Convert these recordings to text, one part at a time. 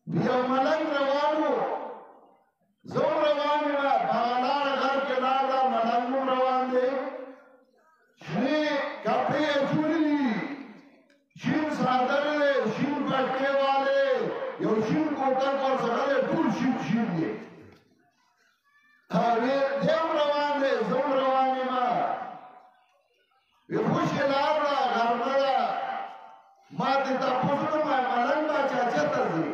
بیا ملنگ روانو زم روانی نا باغلار غر کے لاغا ملنگو روان دے شنی کپڑے چوری شین سادر دے شین پٹکے والے یو شین کوتر پر سکرے دول شین دے دیم روان دے زم روانی نا وی خوش لار را غرمرا ما دیتا پسنو ما ملنگ با چاچا تزی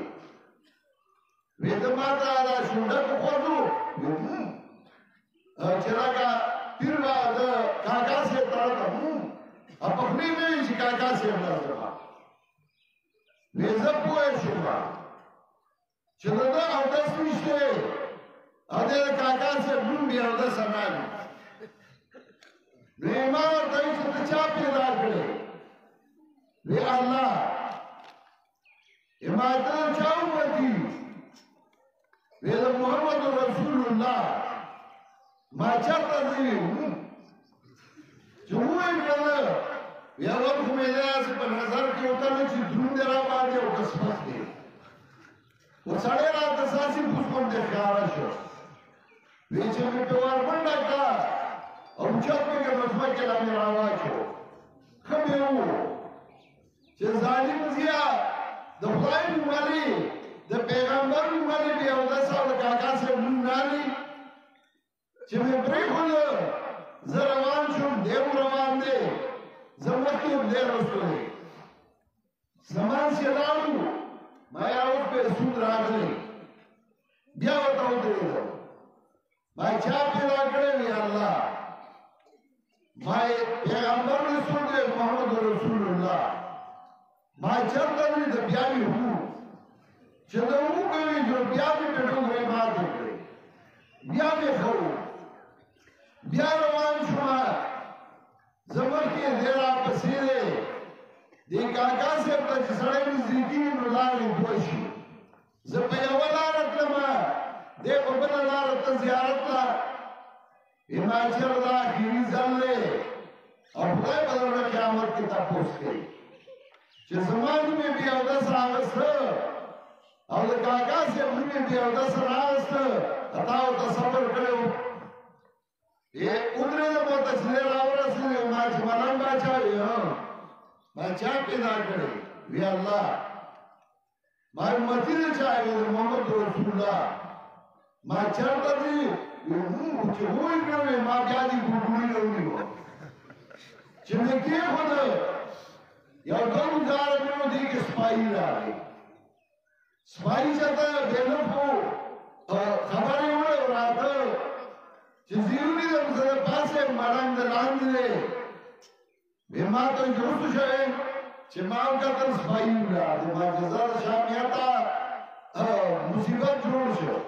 وی دماتا دا شنڈک خوزو چرا کا پیر با دا کاکا سے تارتا اب اپنی میں اسی کاکا سے اندر دکھا وی زب پوئے شنبا چرا دا اودس نشتے ادھر کاکا سے بلون بھی اودس انانی وی ایمان اور دائی سے تچا پیدا کرے وی اللہ ایمانتر چاہوں بکی وی دا محمد رسول اللہ ما چاہتا دی جمعوئی کرنا وی اول خمیدہ سے پر نظر کی اترنے چی درون دے را باندے و قسمت دے وہ سڑے رات اساسی پسکن دے خیارا شو وی چی مٹوار بندہ کا اور چاہت میں کہ رسمت کے لئے راواز ہو خمی ہو چی ظالم زیا دفلائی موالی د پیغمبر موالی بی اودسا و کاکا سے منانی چی میں پریخون زروان شم دیو روان دے زمکی دے رسولی زمان سے لارو مائی آوٹ پہ سود راگلی بیا بتاؤ دے دو مائی چاپ پیدا کرے وی اللہ مائی پیغمبر رسول دے محمد رسول اللہ مائی چرتا بھی دا بیاوی ہوں چندہ ہوں کوئی جو بیاوی پیٹھو گئے مار دے کرے بیاوی خورو بیا روان شما زمر کی دیرہ پسیرے دی کاکا سے اپنا جسڑے نزدیکی نلانی دوشی زبا یولارت لما دے قبل لارت زیارت لا ایمانچر دا خیری زن لے اور خدای بدل رہا قیامت کی تپوس گئی چه زمان میں بھی اودس راوست اور کاکا سے اپنی میں بھی اودس راوست اتاو تصور کرے ہو یہ ادھرے دا بہت اچھلے راورس لے ماچ ملنگ باچا بھی باچا پیدا کرے وی اللہ مائی امتی نے چاہے گا محمد رسول اللہ مائی چرتا دی چه ہوئی کرے ماں بیادی گوڑی لونی ہو چه میں کیے خود یا دو دار میں دی کہ سپاہی رہے سپاہی چاہتا ہے بیلن کو خبری ہوئے اور آتا چه زیرونی در مزر پاسے مارنگ دلان دلے بیمار تو جرس شئے چه ماں کا تر سپاہی رہا دی ماں جزار شامیتا مصیبت جوڑ شئے